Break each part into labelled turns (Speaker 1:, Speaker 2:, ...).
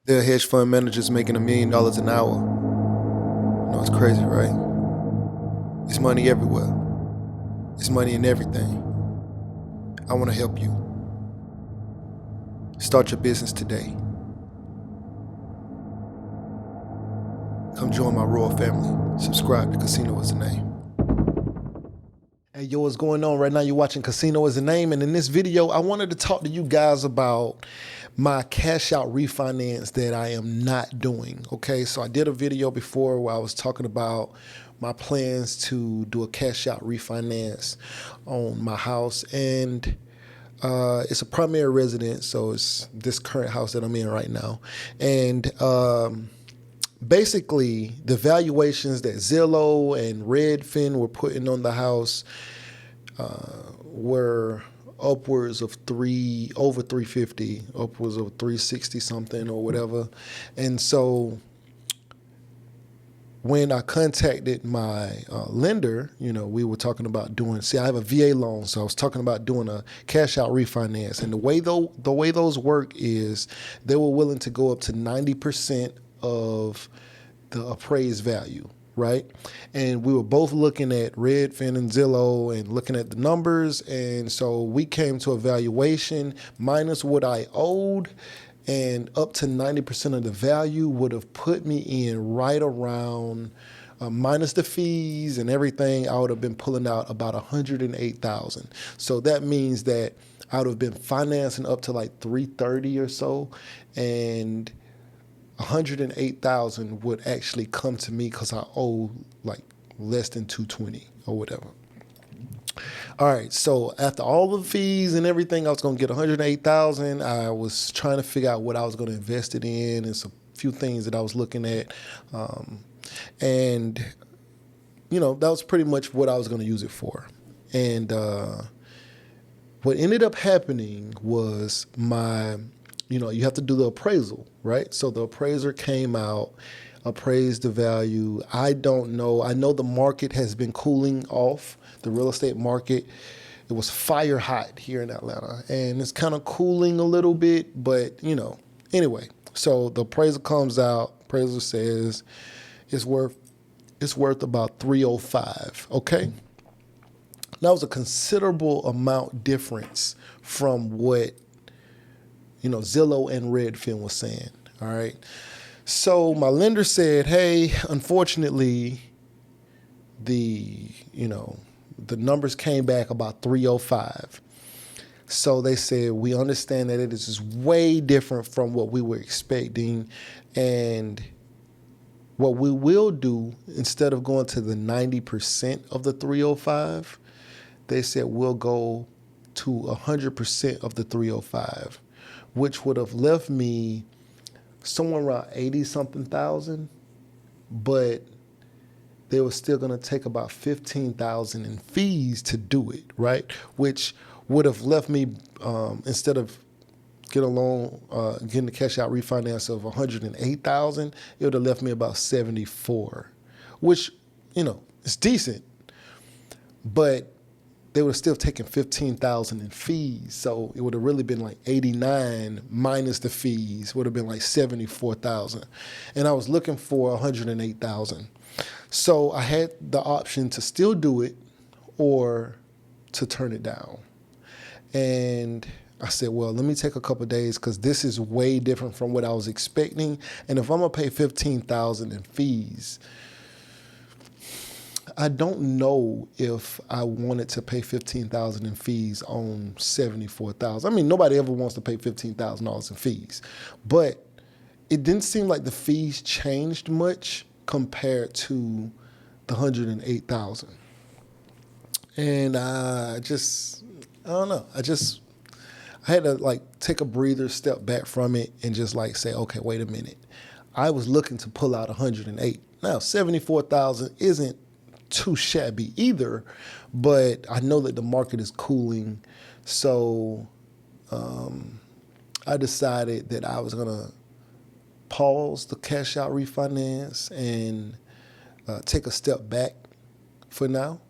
Speaker 1: There are hedge fund managers making $1 million an hour. No, it's crazy, right? It's money everywhere. It's money in everything. I want to help you. Start your business today. Come join my royal family. Subscribe to Casino is the Name. Hey, yo, what's going on? Right now you're watching Casino is the Name, and in this video, I wanted to talk to you guys about my cash out refinance that I am not doing. Okay, so I did a video before where I was talking about my plans to do a cash out refinance on my house, and it's a primary residence, so it's this current house that I'm in right now, and basically the valuations that Zillow and Redfin were putting on the house were upwards of over 350, upwards of 360 something or whatever. And so when I contacted my lender, we were talking about doing, I have a VA loan, so I was talking about doing a cash out refinance. And the way those work is they were willing to go up to 90% of the appraised value, right? And we were both looking at Redfin and Zillow and looking at the numbers. And so we came to a valuation minus what I owed, and up to 90% of the value would have put me in right around, minus the fees and everything, I would have been pulling out about $108,000. So that means that I would have been financing up to like 330 or so, and 108,000 would actually come to me because I owe like less than 220 or whatever. All right, so after all the fees and everything, I was going to get 108,000. I was trying to figure out what I was going to invest it in, and some few things that I was looking at, and that was pretty much what I was going to use it for. And what ended up happening was you have to do the appraisal, right? So the appraiser came out, appraised the value. I don't know. I know the market has been cooling off, the real estate market. It was fire hot here in Atlanta, and it's kind of cooling a little bit, but anyway. So the appraiser comes out, appraiser says it's worth about 305, okay? That was a considerable amount difference from what Zillow and Redfin was saying. All right. So my lender said, hey, unfortunately, the numbers came back about 305. So they said, we understand that it is way different from what we were expecting. And what we will do, instead of going to the 90% of the 305, they said we'll go to 100% of the 305, which would have left me somewhere around 80-something thousand, but they were still going to take about 15,000 in fees to do it, right? Which would have left me, instead of getting the cash out refinance of 108,000, it would have left me about 74, which, is decent, but they would have still taken 15,000 in fees. So it would have really been like 89 minus the fees, would have been like 74,000. And I was looking for 108,000. So I had the option to still do it or to turn it down. And I said, well, let me take a couple of days because this is way different from what I was expecting. And if I'm gonna pay 15,000 in fees, I don't know if I wanted to pay 15,000 in fees on 74,000. I mean, nobody ever wants to pay $15,000 in fees, but it didn't seem like the fees changed much compared to the 108,000. And I don't know. I had to take a breather, step back from it, and just say, okay, wait a minute. I was looking to pull out 108. Now, 74,000 isn't too shabby either, but I know that the market is cooling, so I decided that I was gonna pause the cash out refinance and take a step back for now,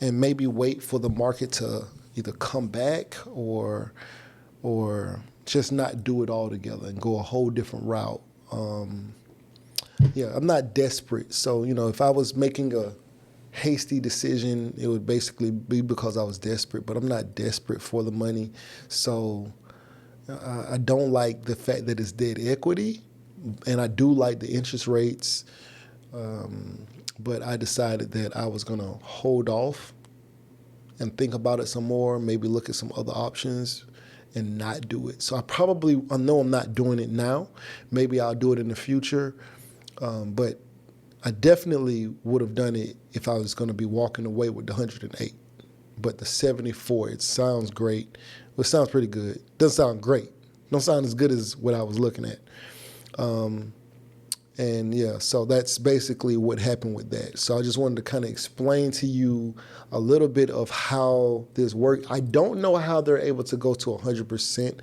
Speaker 1: and maybe wait for the market to either come back or just not do it all together and go a whole different route. Yeah, I'm not desperate. So, if I was making a hasty decision, it would basically be because I was desperate, but I'm not desperate for the money. So I don't like the fact that it's dead equity, and I do like the interest rates, but I decided that I was going to hold off and think about it some more, maybe look at some other options and not do it. So I know I'm not doing it now. Maybe I'll do it in the future, but I definitely would have done it if I was going to be walking away with the 108. But the 74, it sounds great. Well, it sounds pretty good. Doesn't sound great. Don't sound as good as what I was looking at. And yeah, so that's basically what happened with that. So I just wanted to kind of explain to you a little bit of how this worked. I don't know how they're able to go to 100%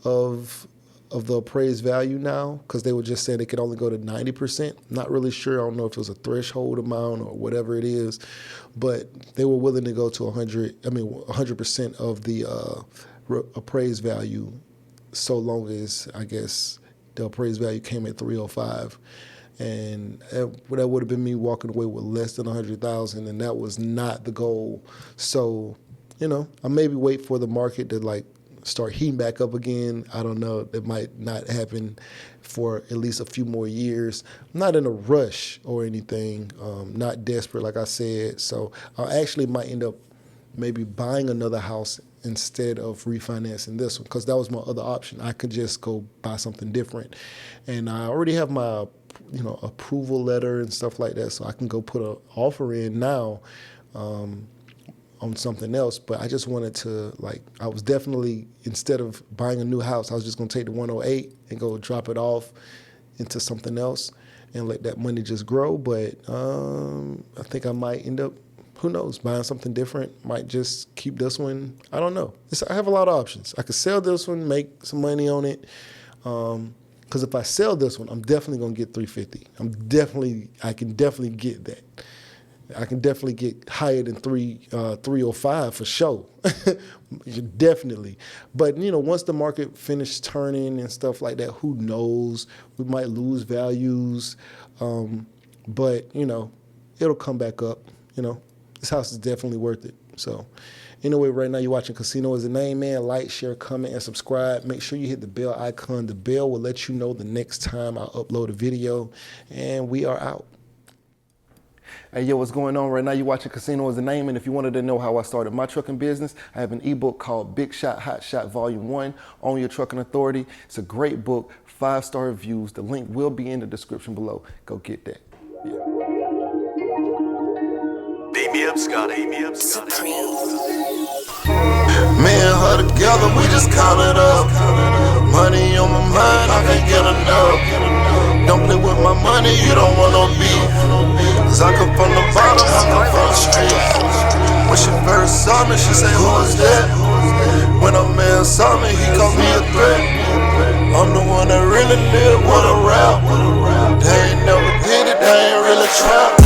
Speaker 1: of the appraised value now, because they were just saying they could only go to 90%. Not really sure. I don't know if it was a threshold amount or whatever it is, but they were willing to go to 100% of the appraised value, so long as, I guess, the appraised value came at 305, and that would have been me walking away with less than 100,000, and that was not the goal. So, I maybe wait for the market to start heating back up again. I don't know. It might not happen for at least a few more years. I'm not in a rush or anything. Not desperate, like I said. So I actually might end up maybe buying another house instead of refinancing this one, because that was my other option. I could just go buy something different, and I already have my approval letter and stuff like that, so I can go put an offer in now on something else. But I just wanted to, I was definitely, instead of buying a new house, I was just going to take the 108 and go drop it off into something else and let that money just grow. But I think I might end up, who knows, buying something different. Might just keep this one. I don't know. I have a lot of options. I could sell this one, make some money on it. Because if I sell this one, I'm definitely going to get 350. I can definitely get that. I can definitely get higher than 305 for sure. Definitely. But, once the market finishes turning and stuff like that, who knows? We might lose values. But, it'll come back up, This house is definitely worth it. So anyway, right now you're watching Casino Is the Name, man. Like, share, comment, and subscribe. Make sure you hit the bell icon. The bell will let you know the next time I upload a video. And we are out. Hey, yo, what's going on? Right now you're watching Casino Is the Name, and if you wanted to know how I started my trucking business, I have an ebook called Big Shot, Hot Shot Volume 1, Own Your Trucking Authority. It's a great book, 5-star reviews. The link will be in the description below. Go get that. Yeah.
Speaker 2: Beat me up, Scotty. Me and
Speaker 3: her together, we just count it up. Money on my mind, I can't get enough. Don't play with my money, you don't want no beef. Cause I come from the bottom, I come from the street. When she first saw me, she said, who is that? When a man saw me, he called me a threat. I'm the one that really live, what a rap. They ain't never did it, they ain't really trap.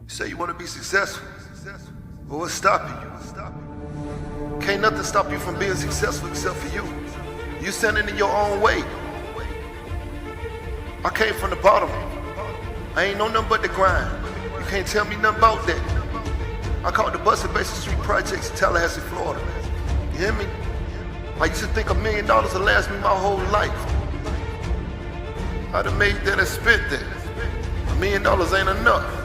Speaker 1: You say you want to be successful, but what's stopping you? Can't nothing stop you from being successful except for you. You standing in your own way. I came from the bottom. I ain't know nothing but the grind. You can't tell me nothing about that. I caught the bus at Basin Street Projects in Tallahassee, Florida. You hear me? I used to think $1 million would last me my whole life. I'd have made that and spent that. $1 million ain't enough.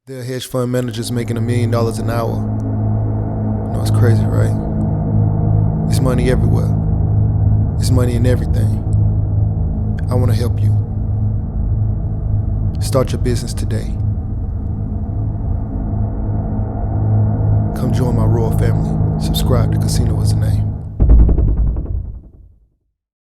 Speaker 1: There are hedge fund managers making $1 million an hour. You know, it's crazy, right? It's money everywhere. It's money in everything. I want to help you. Start your business today. Come join my royal family. Subscribe to Casino is the name.